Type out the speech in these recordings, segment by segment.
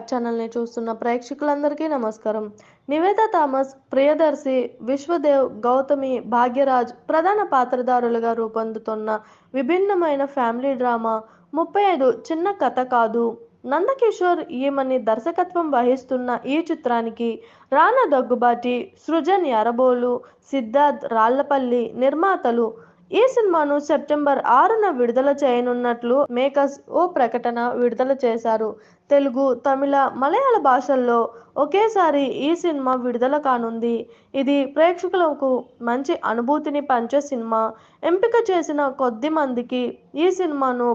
Live ఛానల్ని చూస్తున్న ప్రేక్షకులందరికీ నమస్కారం. నివేత థామస్, ప్రియదర్శి, విశ్వదేవ్, గౌతమి, భాగ్యరాజ్ ప్రధాన పాత్రధారులుగా రూపొందుతున్న విభిన్నమైన ఫ్యామిలీ డ్రామా 35 చిన్న కథ కాదు. నందకిషోర్ ఈమని దర్శకత్వం వహిస్తున్న ఈ చిత్రానికి రానా దగ్గుబాటి, సృజన్ యారబోలు, సిద్ధార్థ్ రాళ్లపల్లి నిర్మాతలు. ఈ సినిమాను సెప్టెంబర్ 6న విడుదల చేయనున్నట్లు మేకర్స్ ఓ ప్రకటన విడుదల చేశారు. తెలుగు, తమిళ, మలయాళ భాషల్లో ఒకేసారి ఈ సినిమా విడుదల కానుంది. ఇది ప్రేక్షకులకు మంచి అనుభూతిని పంచే సినిమా. ఎంపిక చేసిన కొద్ది మందికి ఈ సినిమాను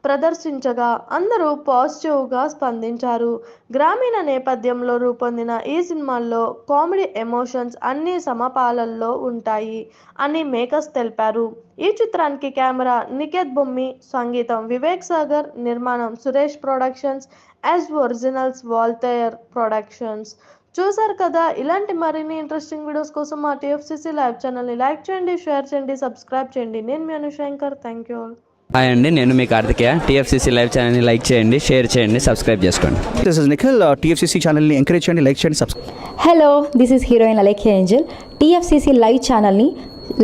ప్రదర్శించగా అందరూ పాజిటివ్గా స్పందించారు. గ్రామీణ నేపథ్యంలో రూపొందిన ఈ సినిమాల్లో కామెడీ, ఎమోషన్స్ అన్ని సమపాలల్లో ఉంటాయి అని మేకర్స్ తెలిపారు. ఈ చిత్రానికి కెమెరా నికేత్ బొమ్మి, సంగీతం వివేక్ సాగర్, నిర్మాణం Suresh Productions, as originals Waltair productions. చూసారు కదా, ఇలాంటి మరిన్ని ఇంట్రెస్టింగ్ వీడియోస్ కోసం మా టీఎఫ్సీసీ లైవ్ ఛానల్ని లైక్ చేయండి, షేర్ చేయండి, సబ్స్క్రైబ్ చేయండి. నేను మీ Anushankar. Thank you all. Hi అండి, నేను మీ కార్తికేయ. టీఎఫ్సీసీ లైవ్ ఛానల్ని లైక్ చేయండి, షేర్ చేయండి, సబ్స్క్రైబ్ చేసుకోండి. This is Nikhil. టీఎఫ్సీసీ ఛానల్ని ఎంకరేజ్ చేయండి, లైక్ చేయండి, subscribe. Hello, this is heroine Alekhya Angel. TFCC live ఛానల్ని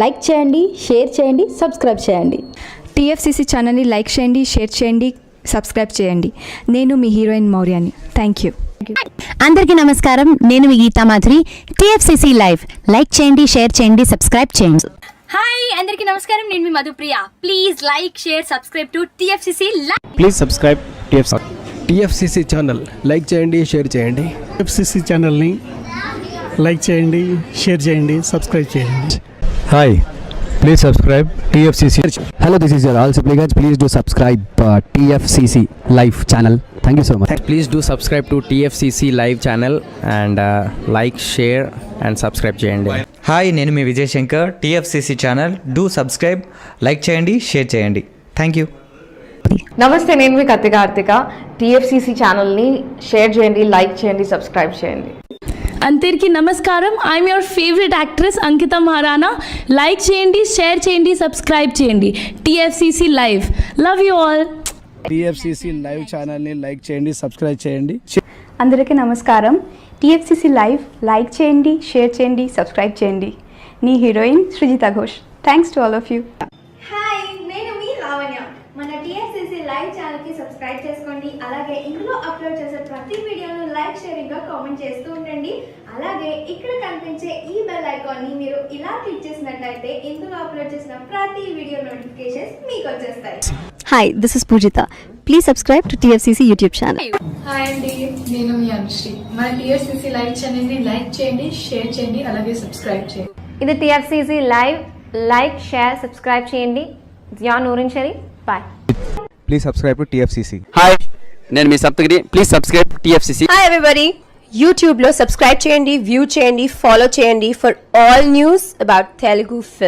లైక్ చేయండి, షేర్ చేయండి, సబ్స్క్రైబ్ చేయండి. టీఎఫ్సీసీ ఛానల్ని లైక్ చేయండి, షేర్ చేయండి, సబ్స్క్రైబ్ చేయండి. నేను మీ హీరోయిన్ మౌర్యాని. Thank you. అందరికీ నమస్కారం, నేను మీ Geetha Madhuri. TFCC live like చేయండి, షేర్ చేయండి, సబ్స్క్రైబ్ చేయండి. హాయ్ అందరికీ నమస్కారం, నేను మీ Madhupriya. Please like, share, subscribe to TFCC live. Please subscribe TFCC channel. Like చేయండి, షేర్ చేయండి. టీఎఫ్సీసీ ఛానల్ని లైక్ చేయండి, షేర్ చేయండి, సబ్స్క్రైబ్ చేయండి. Hi, please subscribe TFCC. Hello, this is your all supplicants. Please do subscribe TFCC live channel. Thank you so much. Please do subscribe to TFCC live channel and like, share and subscribe చేయండి. Hi, నేను మీ Vijay Shankar. TFCC channel do subscribe, like చేయండి, share చేయండి. Thank you. నమస్తే, నేను మీ Karthika. TFCC ఛానల్ని share చేయండి, లైక్ చేయండి, సబ్స్క్రైబ్ చేయండి. అందరికీ నమస్కారం, I'm your favourite actress Ankita Maharana. Like చేయండి, షేర్ చేయండి, సబ్స్క్రైబ్ చేయండి. TFCC live. Love you all. TFCC live ఛానల్ని లైక్ చేయండి, సబ్స్క్రైబ్ చేయండి. అందరికీ నమస్కారం. టీఎఫ్సీసీ లైవ్ లైక్ చేయండి, షేర్ చేయండి, సబ్స్క్రైబ్ చేయండి. నీ heroine Srujitha Ghosh. Thanks to all of you. Hi, నేను మీ లావణ్య. మన టీఎఫ్సీసీ లైవ్ ఛానల్కి సబ్స్క్రైబ్ చేసుకోండి. అలాగే ఇందులో అప్లోడ్ చేసే ప్రతి వీడియోను లైక్, షేరింగ్గా కామెంట్ చేస్తూ ఉండండి. అలాగే ఇక్కడ కనిపించే ఈ బెల్ ఐకాన్ని మీరు ఇలా క్లిక్ చేసినట్లయితే ఇందులో అప్లోడ్ చేసిన ప్రతి వీడియో నోటిఫికేషన్స్ మీకు వచ్చేస్తాయి. Hi, this is Poojitha. Please subscribe to TFCC YouTube channel. Hi అండి, నేను మీ అనుశ్రీ. మన టీఎఫ్సీసీ లైవ్ ఛానల్ని లైక్ చేయండి, షేర్ చేయండి, అలాగే సబ్స్క్రైబ్ చేయండి. ఇది TFCC live. Like, share, subscribe చేయండి. Zia Noorin Shari. Bye. Please subscribe to TFCC. Hi, నేను మీ Saptagiri. Please subscribe TFCC. Hi everybody, యూట్యూబ్లో సబ్స్క్రైబ్ చేయండి, వ్యూ చేయండి, ఫాలో చేయండి for all news about Telugu film.